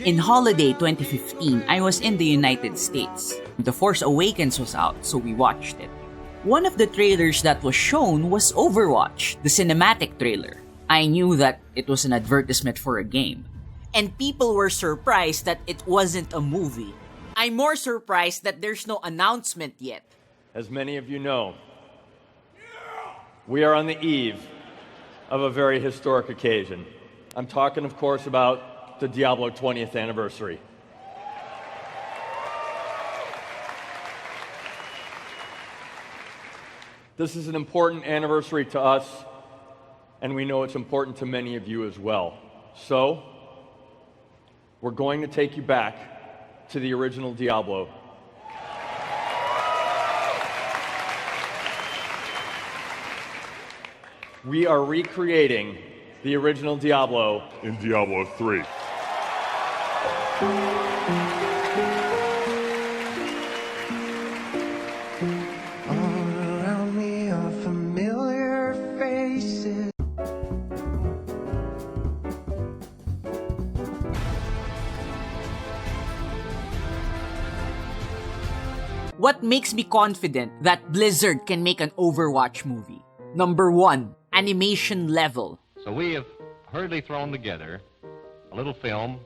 In holiday 2015, I was in the United States. The Force Awakens was out, so we watched it. One of the trailers that was shown was Overwatch, the cinematic trailer. I knew that it was an advertisement for a game. And people were surprised that it wasn't a movie. I'm more surprised that there's no announcement yet. As many of you know, we are on the eve of a very historic occasion. I'm talking, of course, about the Diablo 20th anniversary. This is an important anniversary to us, and we know it's important to many of you as well. So, we're going to take you back to the original Diablo. We are recreating the original Diablo in Diablo 3. What makes me confident that Blizzard can make an Overwatch movie? Number 1, animation level. So we have hurriedly thrown together a little film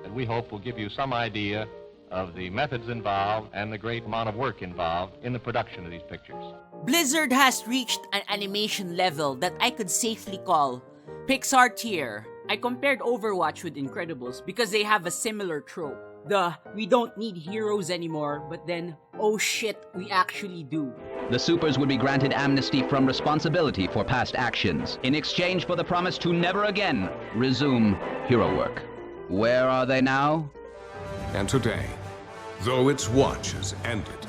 that we hope will give you some idea of the methods involved and the great amount of work involved in the production of these pictures. Blizzard has reached an animation level that I could safely call Pixar tier. I compared Overwatch with Incredibles because they have a similar trope. We don't need heroes anymore, but then, oh shit, we actually do. The supers would be granted amnesty from responsibility for past actions in exchange for the promise to never again resume hero work. Where are they now? And today, though its watch has ended,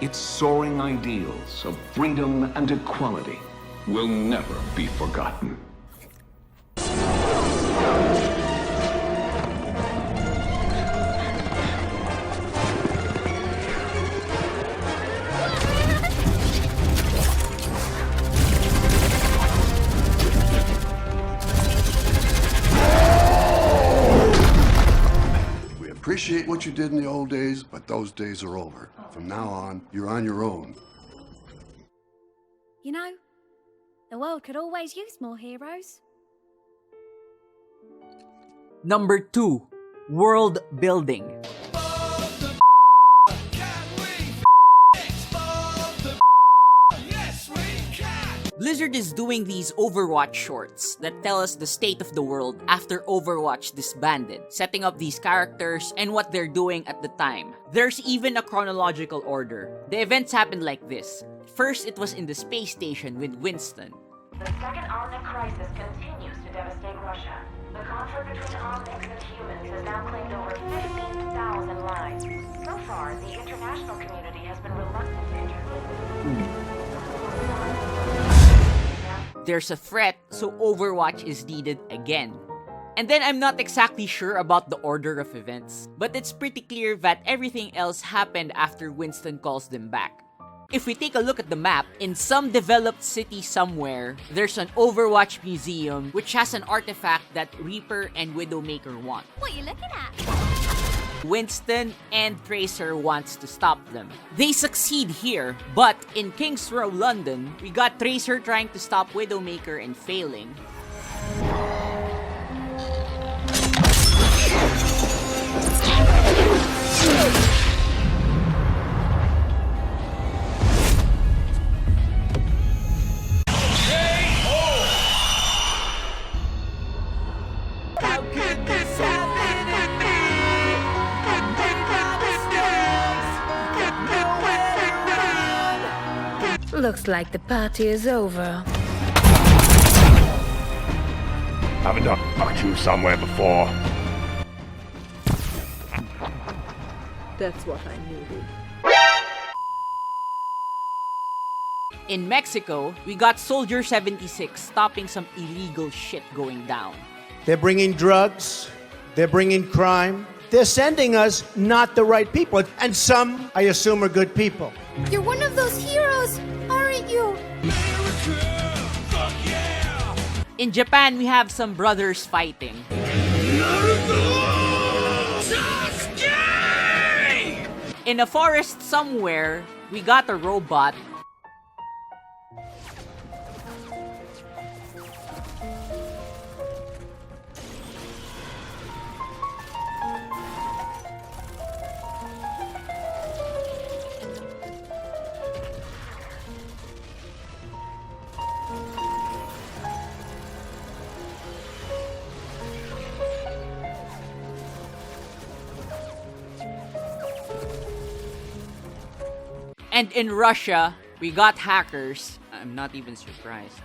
its soaring ideals of freedom and equality will never be forgotten. Appreciate what you did in the old days, but those days are over. From now on, you're on your own. You know, the world could always use more heroes. Number 2, world building. Blizzard is doing these Overwatch shorts that tell us the state of the world after Overwatch disbanded, setting up these characters and what they're doing at the time. There's even a chronological order. The events happened like this. First, it was in the space station with Winston. The second Omnic crisis continues to devastate Russia. The conflict between Omnics and humans has now claimed over 15,000 lives. So far, the international community has been reluctant to intervene. There's a threat, so Overwatch is needed again. And then I'm not exactly sure about the order of events, but it's pretty clear that everything else happened after Winston calls them back. If we take a look at the map, in some developed city somewhere, there's an Overwatch museum which has an artifact that Reaper and Widowmaker want. What are you looking at? Winston and Tracer wants to stop them. They succeed here, but in King's Row, London, we got Tracer trying to stop Widowmaker and failing. Looks like the party is over. Haven't knocked you somewhere before. That's what I needed. In Mexico, we got Soldier 76 stopping some illegal shit going down. They're bringing drugs, they're bringing crime, they're sending us not the right people, and some, I assume, are good people. You're one of those heroes, aren't you? In Japan, we have some brothers fighting. In a forest somewhere, we got a robot. And in Russia, we got hackers. I'm not even surprised.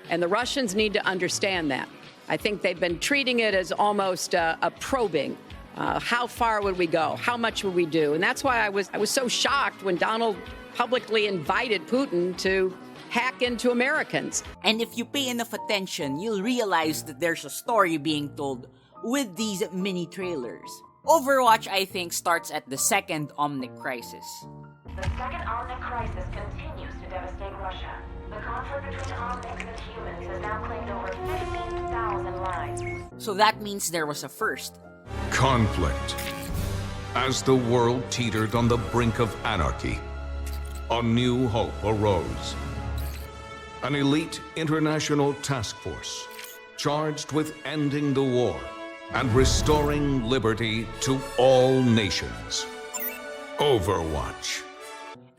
And the Russians need to understand that. I think they've been treating it as almost a probing. How far would we go? How much would we do? And that's why I was so shocked when Donald publicly invited Putin to hack into Americans. And if you pay enough attention, you'll realize that there's a story being told with these mini trailers. Overwatch, I think, starts at the second Omnic crisis. The second Omnic crisis continues to devastate Russia. The conflict between Omnics and humans has now claimed over 15,000 lives. So that means there was a first. Conflict. As the world teetered on the brink of anarchy, a new hope arose. An elite international task force charged with ending the war and restoring liberty to all nations. Overwatch.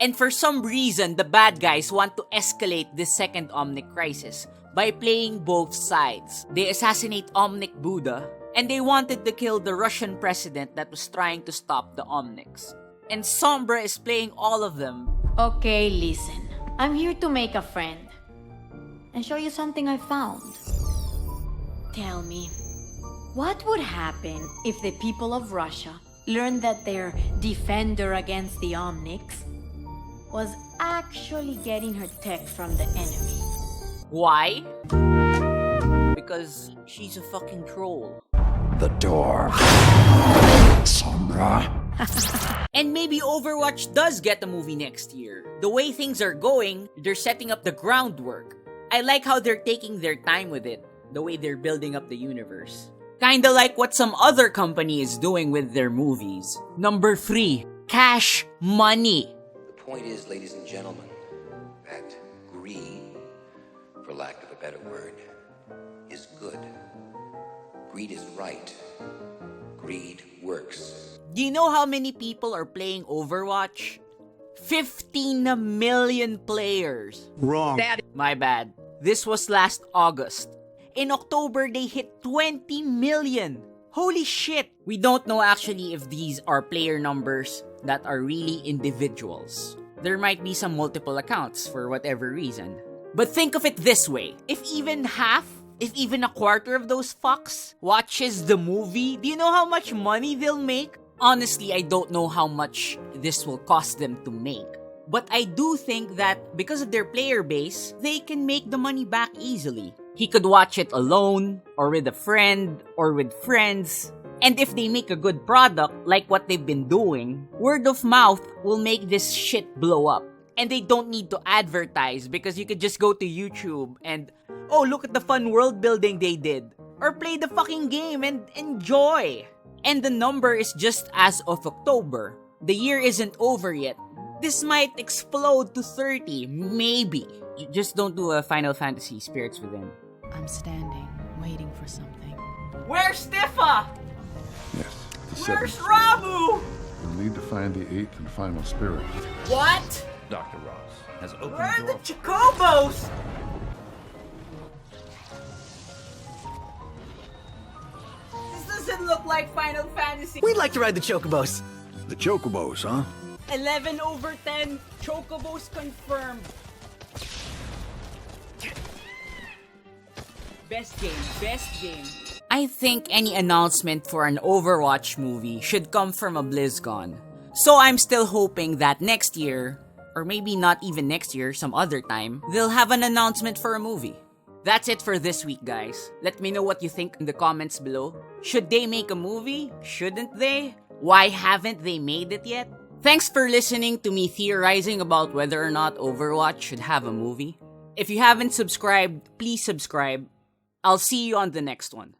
And for some reason, the bad guys want to escalate this second Omnic crisis by playing both sides. They assassinate Omnic Buddha, and they wanted to kill the Russian president that was trying to stop the Omnics. And Sombra is playing all of them. Okay, listen. I'm here to make a friend and show you something I found. Tell me, what would happen if the people of Russia learned that their defender against the Omnics was actually getting her tech from the enemy? Why? Because she's a fucking troll. The door. Sombra. And maybe Overwatch does get a movie next year. The way things are going, they're setting up the groundwork. I like how they're taking their time with it, the way they're building up the universe. Kinda like what some other company is doing with their movies. Number 3, cash money. The point is, ladies and gentlemen, that greed, for lack of a better word, is good. Greed is right. Greed works. Do you know how many people are playing Overwatch? 15 million players. Wrong. My bad. This was last August. In October, they hit 20 million. Holy shit! We don't know actually if these are player numbers that are really individuals. There might be some multiple accounts for whatever reason. But think of it this way. If even half, if even a quarter of those fucks watches the movie, do you know how much money they'll make? Honestly, I don't know how much this will cost them to make. But I do think that because of their player base, they can make the money back easily. He could watch it alone, or with a friend, or with friends. And if they make a good product, like what they've been doing, word of mouth will make this shit blow up. And they don't need to advertise because you could just go to YouTube and, oh, look at the fun world building they did. Or play the fucking game and enjoy. And the number is just as of October. The year isn't over yet. This might explode to 30, maybe. Just don't do a Final Fantasy Spirits Within. I'm standing, waiting for something. Where's Tifa? Yes, the Where's seventh. Ramu? You'll need to find the eighth and final spirit. What? Dr. Ross has opened Where are the the door. Chocobos? This doesn't look like Final Fantasy. We'd like to ride the Chocobos. The Chocobos, huh? 11 over 10. Chocobos confirmed. Best game, best game. I think any announcement for an Overwatch movie should come from a BlizzCon. So I'm still hoping that next year, or maybe not even next year, some other time, they'll have an announcement for a movie. That's it for this week, guys. Let me know what you think in the comments below. Should they make a movie? Shouldn't they? Why haven't they made it yet? Thanks for listening to me theorizing about whether or not Overwatch should have a movie. If you haven't subscribed, please subscribe. I'll see you on the next one.